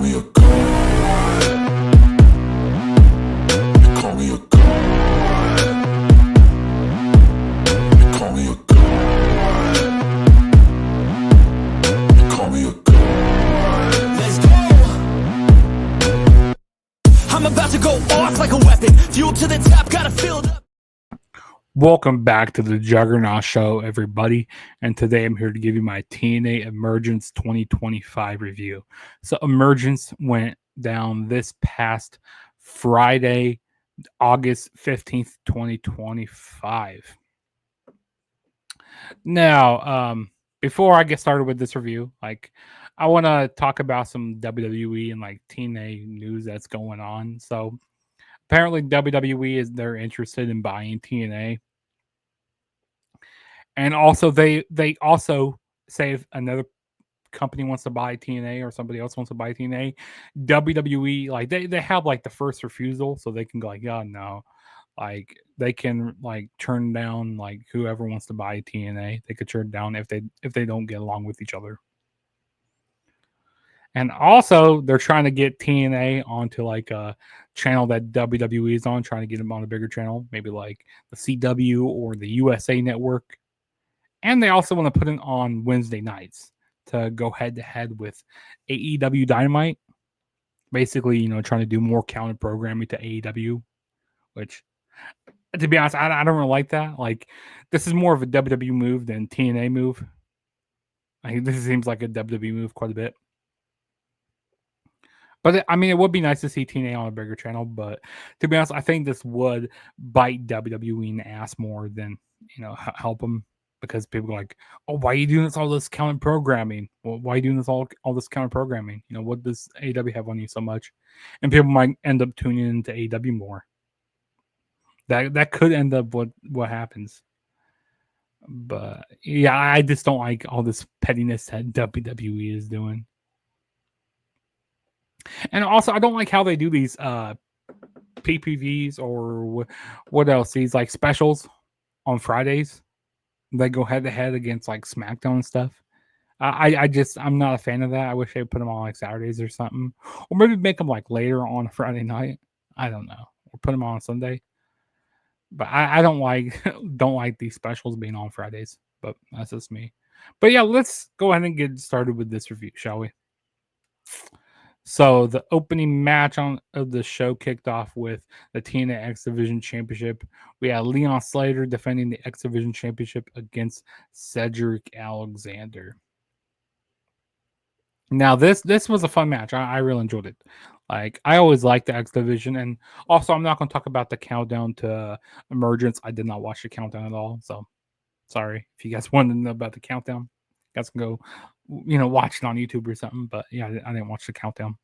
me a god. You call me a god. You call me a god. You call me a god. Let's go. I'm about to go off like a weapon. Fuel to the top, got it filled up. Welcome back to the Juggernaut Show, everybody. And today I'm here to give you my TNA Emergence 2025 review. So, Emergence went down this past Friday, August 15th, 2025. Now, before I get started with this review, I want to talk about some WWE and TNA news that's going on. So, apparently WWE they're interested in buying TNA. And also, they also say if another company wants to buy TNA or somebody else wants to buy TNA, WWE they have the first refusal, so they can go yeah, no, they can turn down whoever wants to buy TNA. They could turn down if they don't get along with each other. And also, they're trying to get TNA onto a channel that WWE is on, trying to get them on a bigger channel, maybe the CW or the USA Network. And they also want to put it on Wednesday nights to go head to head with AEW Dynamite. Basically, trying to do more counter programming to AEW, which, to be honest, I don't really like that. This is more of a WWE move than TNA move. This seems like a WWE move quite a bit. But it would be nice to see TNA on a bigger channel. But to be honest, I think this would bite WWE in the ass more than help them. Because people are like, oh, why are you doing all this counter programming? Well, why are you doing all this counter programming? What does AEW have on you so much? And people might end up tuning into AEW more. That could end up what happens. But yeah, I just don't like all this pettiness that WWE is doing. And also, I don't like how they do these PPVs or what else? These specials on Fridays. They go head to head against SmackDown and stuff. I'm not a fan of that. I wish they would put them on Saturdays or something, or maybe make them later on a Friday night. I don't know, or put them on Sunday. But I don't like these specials being on Fridays. But that's just me. But yeah, let's go ahead and get started with this review, shall we? So the opening match of the show kicked off with the TNA X Division Championship. We had Leon Slater defending the X Division Championship against Cedric Alexander. Now this was a fun match. I really enjoyed it. I always liked the X Division, and also I'm not going to talk about the countdown to Emergence. I did not watch the countdown at all, so sorry if you guys wanted to know about the countdown. You guys can go watch it on YouTube or something. But yeah, I didn't watch the countdown.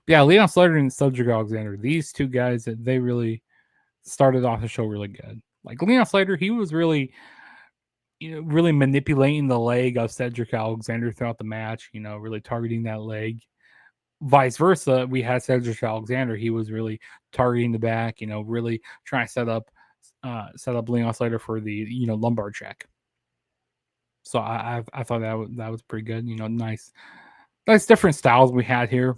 But yeah, Leon Slater and Cedric Alexander, these two guys, they really started off the show really good. Leon Slater, he was really, really manipulating the leg of Cedric Alexander throughout the match, really targeting that leg. Vice versa, we had Cedric Alexander. He was really targeting the back, really trying to set up Leon Slater for the, lumbar check. So I thought that was pretty good. Nice different styles we had here.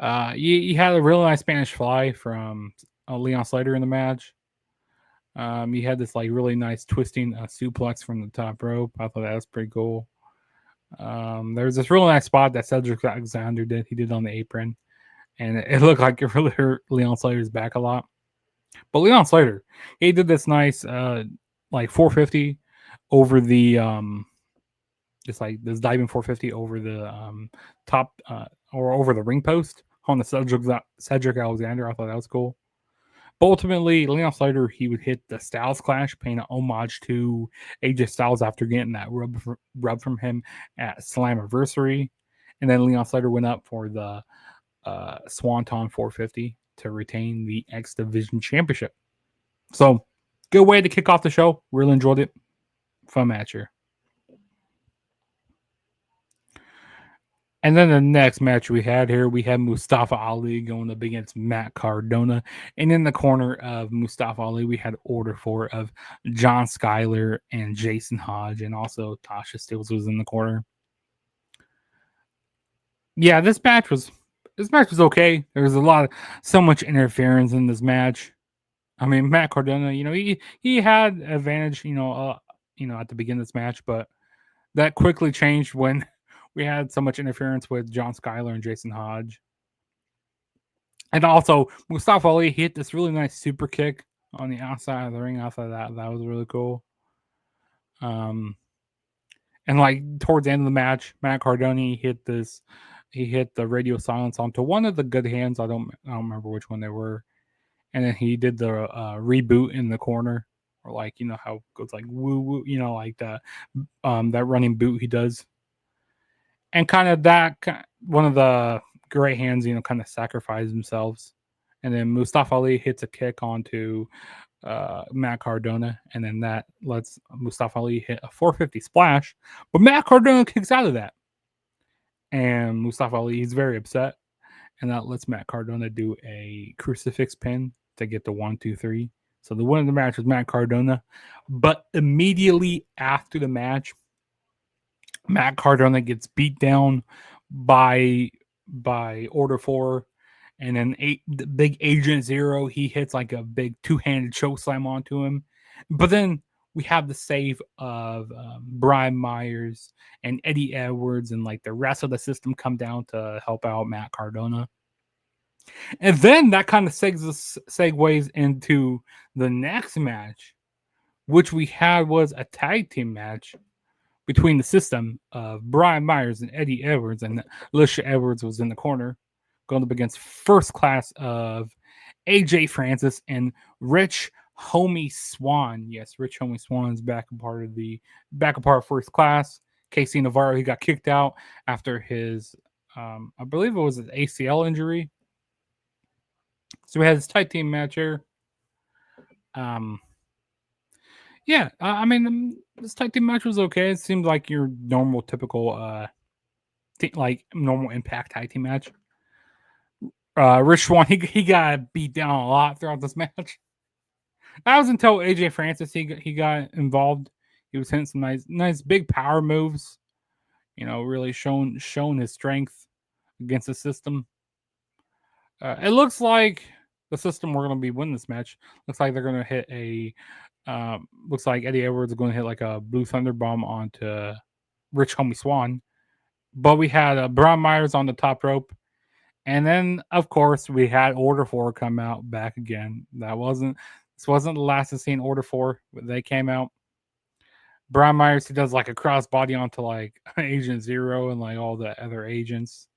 You had a really nice Spanish fly from Leon Slater in the match. You had this really nice twisting suplex from the top rope. I thought that was pretty cool. There's this really nice spot that Cedric Alexander did. He did on the apron, and it looked like it really hurt Leon Slater's back a lot. But Leon Slater, he did this nice 450 over the just this diving 450 over the top or over the ring post on the Cedric Alexander. I thought that was cool. But ultimately, Leon Slater, he would hit the Styles Clash, paying an homage to AJ Styles after getting that rub from him at Slammiversary. And then Leon Slater went up for the Swanton 450 to retain the X Division Championship. So, good way to kick off the show. Really enjoyed it. Fun match here. And then the next match we had here, we had Mustafa Ali going up against Matt Cardona. And in the corner of Mustafa Ali, we had Order 4 of John Skyler and Jason Hodge. And also Tasha Steelz was in the corner. Yeah, this match was okay. There was so much interference in this match. I mean, Matt Cardona, he had advantage, at the beginning of this match, but that quickly changed when we had so much interference with John Skyler and Jason Hodge. And also, Mustafa Ali hit this really nice super kick on the outside of the ring. After that was really cool. Um, and like towards the end of the match, Matt Cardona he hit the radio silence onto one of the good hands. I don't remember which one they were. And then he did the reboot in the corner, or like how it goes like woo woo, like that running boot he does, and kind of one of the great hands, kind of sacrifice themselves, and then Mustafa Ali hits a kick onto Matt Cardona, and then that lets Mustafa Ali hit a 450 splash, but Matt Cardona kicks out of that, and Mustafa Ali is very upset, and that lets Matt Cardona do a crucifix pin to get the 1, 2, 3. So the winner of the match was Matt Cardona, but immediately after the match, Matt Cardona gets beat down by Order 4, and then the big Agent Zero, he hits like a big two-handed choke slam onto him. But then we have the save of Brian Myers and Eddie Edwards, and like the rest of the system come down to help out Matt Cardona. And then that kind of segues into the next match, which we had was a tag team match between the system of Brian Myers and Eddie Edwards, and Alicia Edwards was in the corner, going up against First Class of AJ Francis and Rich Homie Swan. Yes, Rich Homie Swan is back a part of First Class. Casey Navarro, he got kicked out after his I believe it was an ACL injury. So we had this tag team match here. Yeah, I mean, this tag team match was okay. It seemed like your normal, typical, like normal Impact tag team match. Rich Swann, he got beat down a lot throughout this match. That was until AJ Francis he got involved. He was hitting some nice big power moves. Really shown his strength against the system. It looks like the system we're going to be winning this match. Looks like they're going to hit looks like Eddie Edwards is going to hit like a Blue Thunder Bomb onto Rich Homie Swan. But we had Brian Myers on the top rope. And then, of course, we had Order 4 come out back again. This wasn't the last of seeing Order 4, but they came out. Brian Myers, he does like a crossbody onto like Agent Zero and like all the other agents.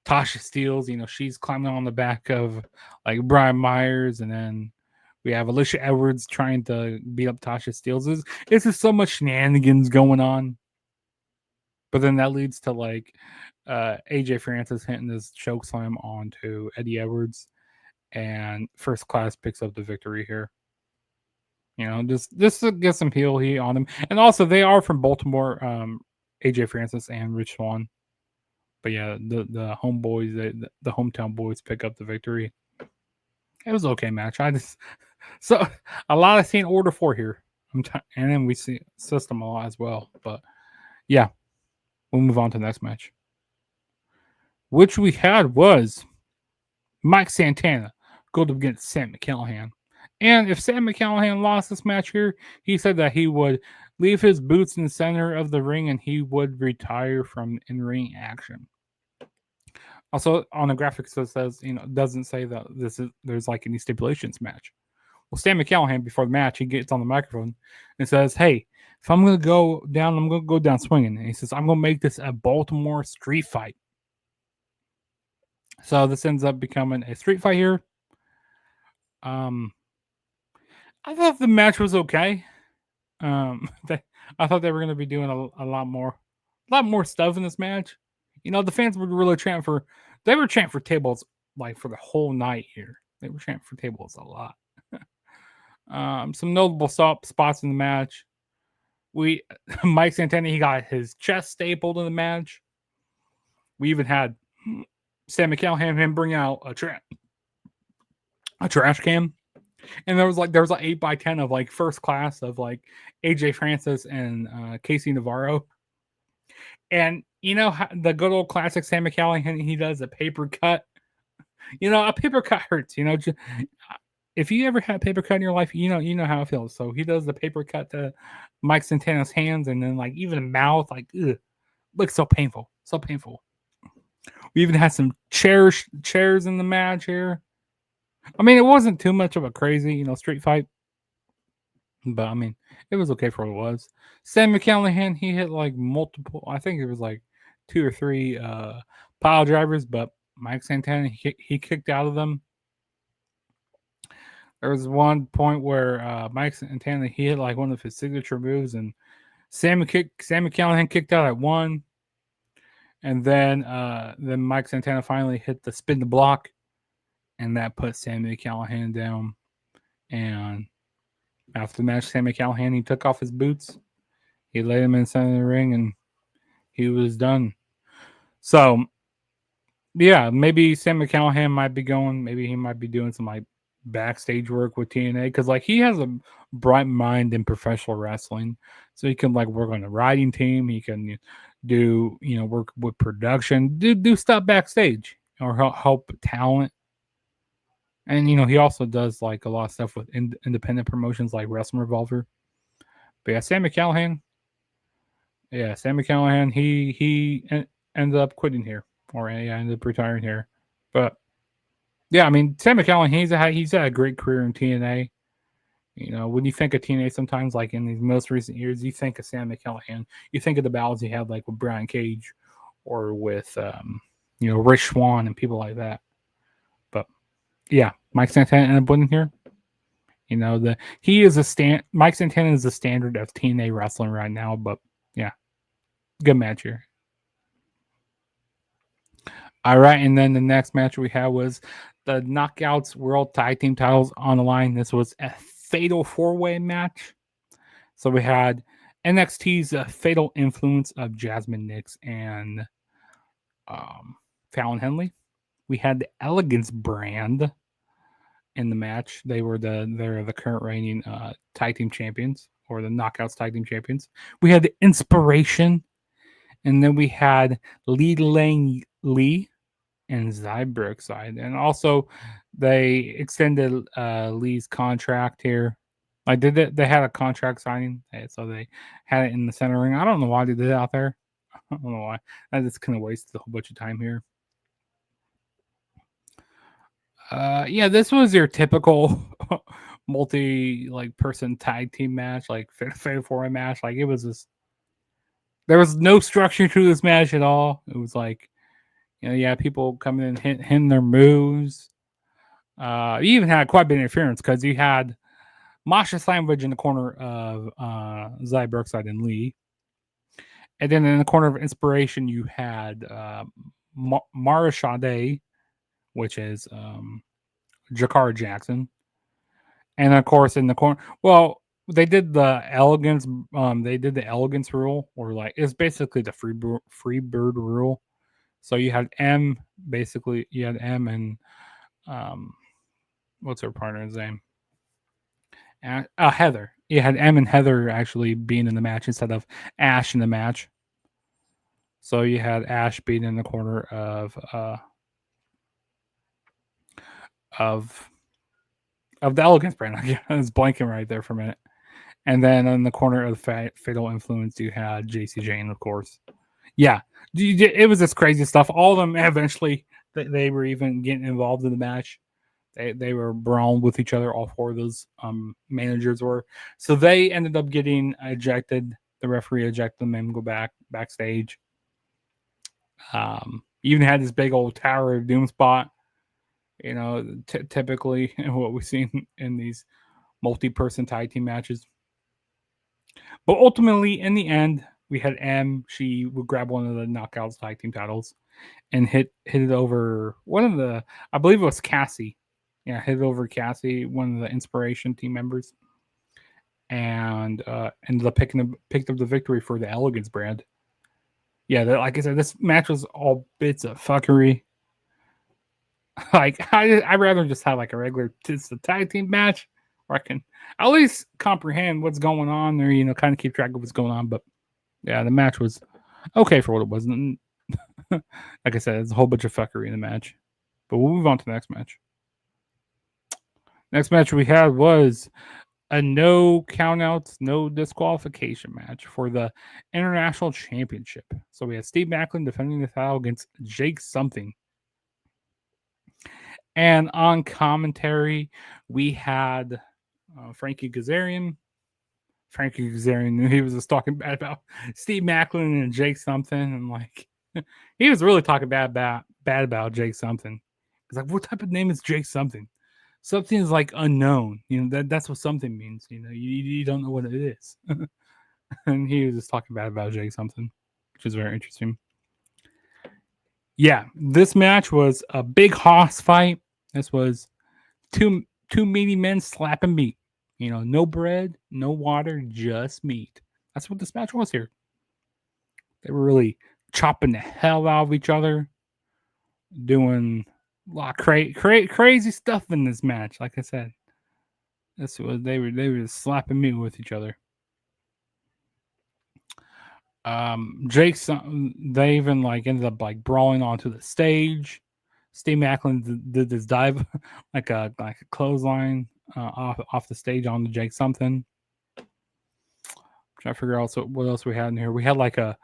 Tasha Steeles, she's climbing on the back of like Brian Myers, and then we have Alicia Edwards trying to beat up Tasha Steeles. This is so much shenanigans going on. But then that leads to like AJ Francis hitting this choke slam onto Eddie Edwards, and First Class picks up the victory here. Just to get some heel heat on them, and also they are from Baltimore. AJ Francis and Rich Swann. But yeah, the homeboys, the hometown boys pick up the victory. It was okay match. So a lot of seeing Order 4 here, and then we see System a lot as well. But yeah, we'll move on to the next match, which we had was Mike Santana go up against Sam Callihan. And if Sam Callihan lost this match here, he said that he would leave his boots in the center of the ring and he would retire from in-ring action. Also, on the graphics, it says, doesn't say that there's like any stipulations match. Well, Stan McCallahan, before the match, he gets on the microphone and says, "Hey, if I'm going to go down, I'm going to go down swinging." And he says, "I'm going to make this a Baltimore street fight." So this ends up becoming a street fight here. I thought the match was okay. I thought they were going to be doing a lot more stuff in this match. The fans were really chanting for tables like for the whole night here. They were chanting for tables a lot. Some notable spots in the match. Mike Santana, he got his chest stapled in the match. We even had Sam McCallum him bring out a trash can, and there was like 8x10 of like First Class of like AJ Francis and Casey Navarro. And you know how, the good old classic Sami Callihan, he does a paper cut. You know, a paper cut hurts. You know, if you ever had paper cut in your life, you know how it feels. So he does the paper cut to Mike Santana's hands, and then like even mouth, like ugh, looks so painful, so painful. We even had some chairs in the match here. I mean, it wasn't too much of a crazy, street fight, but I mean, it was okay for what it was. Sam McCallahan, he hit like multiple. I think it was like two or three pile drivers, but Mike Santana he kicked out of them. There was one point where Mike Santana he hit like one of his signature moves, and Sam McCallahan kicked out at one, and then Mike Santana finally hit the spin the block, and that put Sami Callihan down. And after the match, Sami Callihan he took off his boots, he laid him in the center of the ring, and he was done. So yeah, maybe Sami Callihan might be going. Maybe he might be doing some like backstage work with TNA because like he has a bright mind in professional wrestling, so he can like work on the writing team. He can do work with production, do stuff backstage or help talent. And he also does like a lot of stuff with independent promotions like Wrestling Revolver. But yeah, Sami Callihan. Yeah, Sami Callihan. He ended up quitting here, or ended up retiring here. But yeah, I mean, Sami Callihan. He's had a great career in TNA. When you think of TNA, sometimes like in these most recent years, you think of Sami Callihan. You think of the battles he had like with Brian Cage, or with Rich Swann and people like that. But yeah, Mike Santana ended up winning here. Mike Santana is the standard of TNA wrestling right now. But yeah, good match here. All right, and then the next match we had was the Knockouts World Tag Team titles on the line. This was a fatal four-way match. So we had NXT's Fatal Influence of Jasmine Nix and Fallon Henley. We had the Elegance brand in the match. They're the current reigning tag team champions, or the Knockouts tag team champions. We had the Inspiration, and then we had Lee Lang Lee and Zybrookside. And also they extended Lee's contract here. Like they had a contract signing, so they had it in the center ring. I don't know why they did it out there. I don't know why. I just kind of wasted a whole bunch of time here. Yeah, this was your typical multi person tag team match, like fatal four-way match. Like it was just there was no structure to this match at all. It was like people coming in hitting their moves. You even had quite a bit of interference because you had Masha Slamovich in the corner of Zai Brookside and Lee. And then in the corner of Inspiration, you had Mara Sade, which is Jakara Jackson. And of course, in the corner, well, they did the elegance. They did the elegance rule, or like it's basically the free bird rule. So you had M, basically, you had M and what's her partner's name? Heather. You had M and Heather actually being in the match instead of Ash in the match. So you had Ash being in the corner of the Elegance brand. I was blanking right there for a minute. And then in the corner of the Fatal Influence, you had JC Jane, of course. Yeah, it was this crazy stuff. All of them eventually, they were even getting involved in the match. They were brawling with each other. All four of those managers were. So they ended up getting ejected. The referee ejected them and go backstage. Even had this big old Tower of Doom spot. Typically what we see in these multi-person tag team matches. But ultimately, in the end, we had M. She would grab one of the Knockouts tag team titles and hit it over one of the, I believe it was Cassie. Yeah, hit it over Cassie, one of the Inspiration team members, and ended up picked up the victory for the Elegance brand. Yeah, like I said, this match was all bits of fuckery. Like I'd rather just have like a regular tag team match where I can at least comprehend what's going on, or kind of keep track of what's going on. But yeah, the match was okay for what it was. Like I said, it's a whole bunch of fuckery in the match. But we'll move on to the next match. Next match we had was a no countouts, no disqualification match for the International Championship. So we had Steve Macklin defending the title against Jake Something. And on commentary, we had Frankie Kazarian. Frankie Kazarian knew he was just talking bad about Steve Macklin and Jake Something, and like he was really talking bad about Jake Something. He's like, what type of name is Jake Something? Something is like unknown. You know that's what something means. You know you don't know what it is. And he was just talking bad about Jake Something, which is very interesting. Yeah, this match was a big hoss fight. This was two meaty men slapping meat. You know, no bread, no water, just meat. That's what this match was here. They were really chopping the hell out of each other, doing a lot of crazy stuff in this match. Like I said, this was they were slapping meat with each other. They even like ended up like brawling onto the stage. Steve Macklin did this dive like a clothesline off the stage onto Jake Something. Trying to figure out what else we had in here. We had like a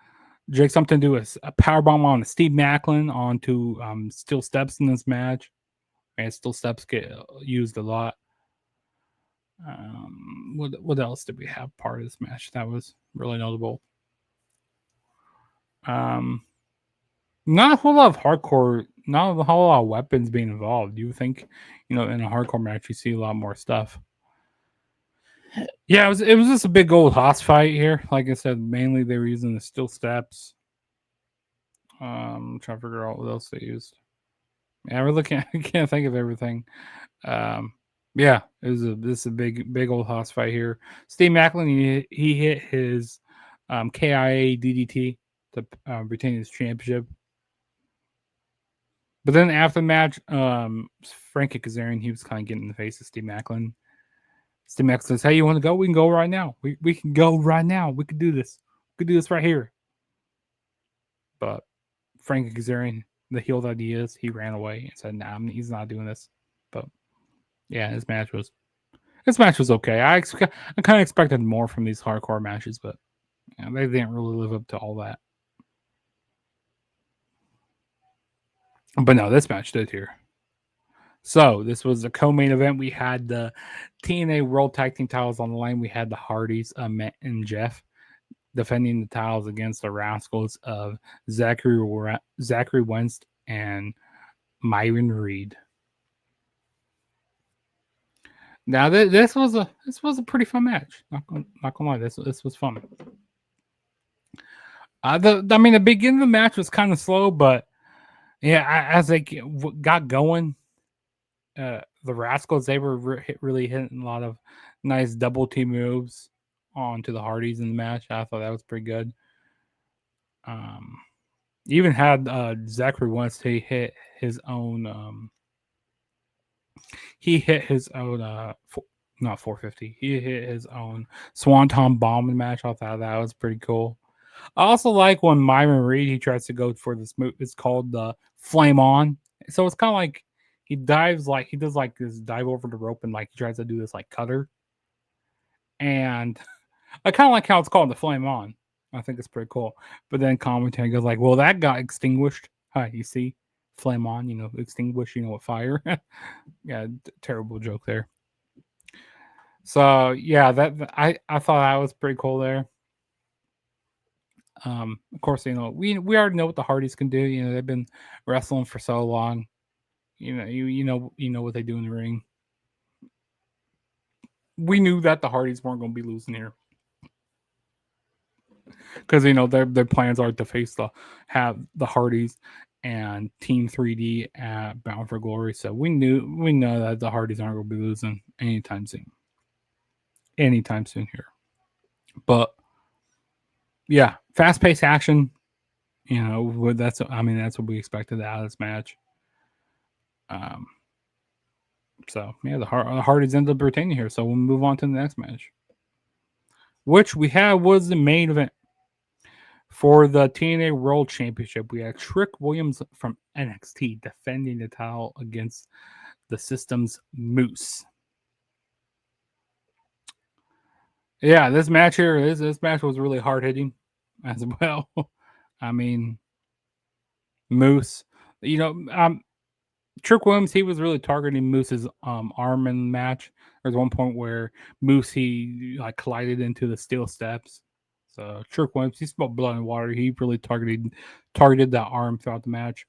Jake Something do a power bomb on Steve Macklin onto steel steps in this match, and steel steps get used a lot. What else did we have part of this match that was really notable? Not a whole lot of hardcore, not a whole lot of weapons being involved. You think, in a hardcore match, you see a lot more stuff. Yeah, it was just a big old hoss fight here. Like I said, mainly they were using the steel steps. I'm trying to figure out what else they used. Yeah, we're looking. I can't think of everything. Yeah, this is a big old hoss fight here. Steve Macklin he hit his KIA DDT to retain his championship. But then after the match, Frankie Kazarian, he was kind of getting in the face of Steve Macklin. Steve Macklin says, "Hey, you want to go? We can go right now. We can go right now. We could do this. We could do this right here." But Frankie Kazarian, the heel that he is, he ran away and said, "Nah, he's not doing this." But yeah, his match was okay. I kind of expected more from these hardcore matches, but they didn't really live up to all that. But no, this match did here. So this was the co-main event. We had the TNA World Tag Team titles on the line. We had the Hardys, Matt and Jeff, defending the titles against the Rascals of Zachary Wentz and Myron Reed. Now this was a pretty fun match. Not gonna lie, this was fun. The beginning of the match was kind of slow, but yeah, as they got going, the Rascals they were really hitting a lot of nice double team moves onto the Hardys in the match. I thought that was pretty good. Even had Zachary Wentz he hit his own. He hit his own. Not 450. He hit his own Swanton bomb in the match. I thought that was pretty cool. I also like when Myron Reed he tries to go for this move. It's called the Flame On. So it's kind of like he dives like he does like this dive over the rope and like he tries to do this like cutter. And I kind of like how it's called the Flame On. I think it's pretty cool. But then commentary goes like, "Well, that got extinguished. Hi, you see, flame on. Extinguish. With fire." Yeah, terrible joke there. So yeah, I thought that was pretty cool there. Of course, we already know what the Hardys can do. They've been wrestling for so long. You know what they do in the ring. We knew that the Hardys weren't going to be losing here because their plans are to have the Hardys and Team 3D at Bound for Glory. So we know that the Hardys aren't going to be losing anytime soon. Anytime soon here, but yeah, fast paced action. That's what we expected out of this match. So yeah, the Hardys ended up retaining here. So we'll move on to the next match, which we had was the main event For the TNA World Championship, we had Trick Williams from NXT defending the title against the System's Moose. Yeah, this match here, this match was really hard hitting as well. I mean, Moose, Trick Williams, he was really targeting Moose's arm in the match. There's one point where Moose he like collided into the steel steps. So Trick Williams, he smelled blood and water. He really targeted that arm throughout the match.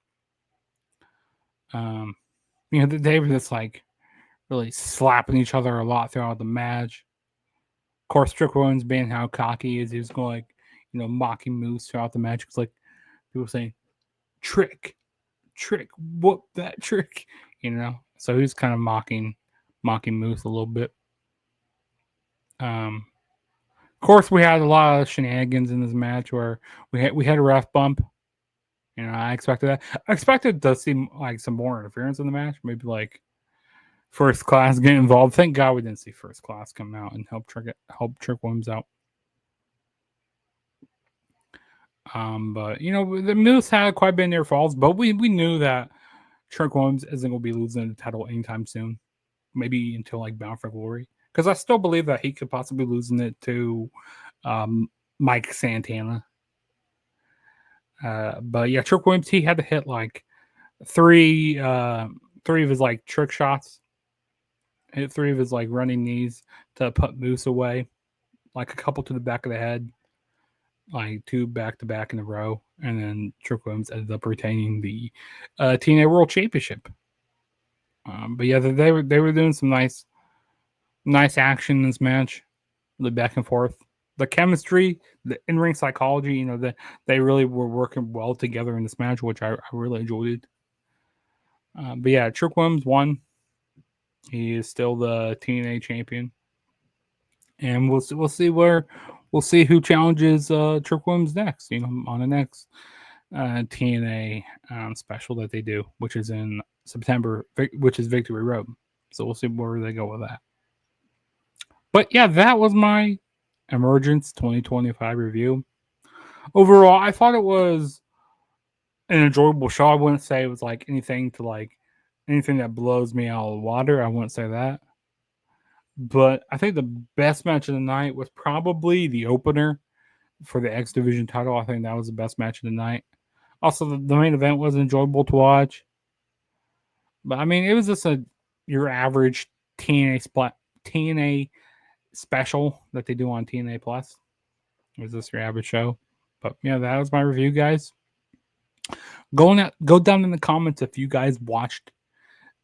They were just like really slapping each other a lot throughout the match. Of course, Trick Williams being how cocky he is, he was going like, mocking Moose throughout the match. It's like people saying, trick, whoop that trick, So he's kind of mocking Moose a little bit. Of course, we had a lot of shenanigans in this match where we had a ref bump. I expected that. I expected to see like some more interference in the match, maybe like First Class get involved. Thank God we didn't see First Class come out and help Trick Williams out. But the Moose had quite a bit near falls, but we knew that Trick Williams isn't going to be losing the title anytime soon. Maybe until like Bound for Glory, because I still believe that he could possibly losing it to Mike Santana. But yeah, Trick Williams, he had to hit like three of his like trick shots. Hit three of his like running knees to put Moose away, like a couple to the back of the head, like 2 back to back in a row, and then Trick Williams ended up retaining the TNA World Championship. But yeah, they were doing some nice action in this match, the back and forth, the chemistry, the in-ring psychology. They really were working well together in this match, which I really enjoyed it. But yeah, Trick Williams won. He is still the TNA champion, and we'll see who challenges Trick Williams next. On the next TNA special that they do, which is in September, which is Victory Road. So we'll see where they go with that. But yeah, that was my Emergence 2025 review. Overall, I thought it was an enjoyable show. I wouldn't say it was like anything that blows me out of the water. I wouldn't say that. But I think the best match of the night was probably the opener for the X Division title. I think that was the best match of the night. Also, the main event was enjoyable to watch. But I mean, it was just your average TNA special that they do on TNA Plus. It was just your average show. But yeah, that was my review, guys. Go down in the comments if you guys watched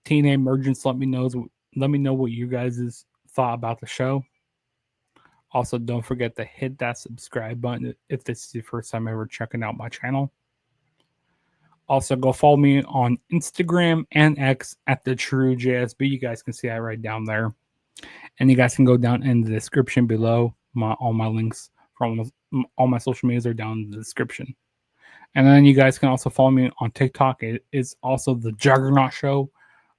TNA Emergence. Let me know what you guys thought about the show. Also, don't forget to hit that subscribe button if this is the first time ever checking out my channel. Also, go follow me on Instagram and X at TheTrueJSB. You guys can see that right down there. And you guys can go down in the description below. All my links from all my social medias are down in the description. And then you guys can also follow me on TikTok. It is also The Juggernaut Show.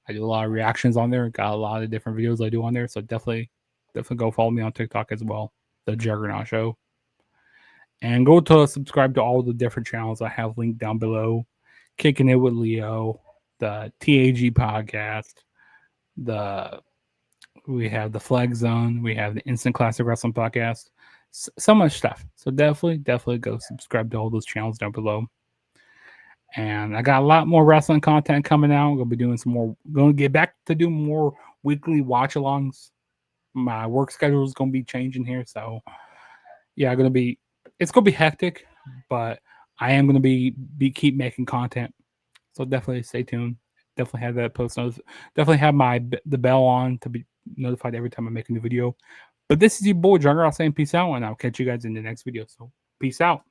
I do a lot of reactions on there. Got a lot of different videos I do on there. So definitely go follow me on TikTok as well. The Juggernaut Show. And go to subscribe to all the different channels I have linked down below. Kickin It with Leo, the T.A.G podcast, we have the Flag Zone, we have the Instant Classic Wrestling podcast, so much stuff. So definitely go subscribe to all those channels down below. And I got a lot more wrestling content coming out. I'm gonna be doing going to get back to doing more weekly watch-alongs. My work schedule is gonna be changing here, so yeah, it's gonna be hectic, but I am going to keep making content. So definitely stay tuned. Definitely have that post notice. Definitely have the bell on to be notified every time I make a new video. But this is your boy Juggernaut saying peace out, and I'll catch you guys in the next video. So peace out.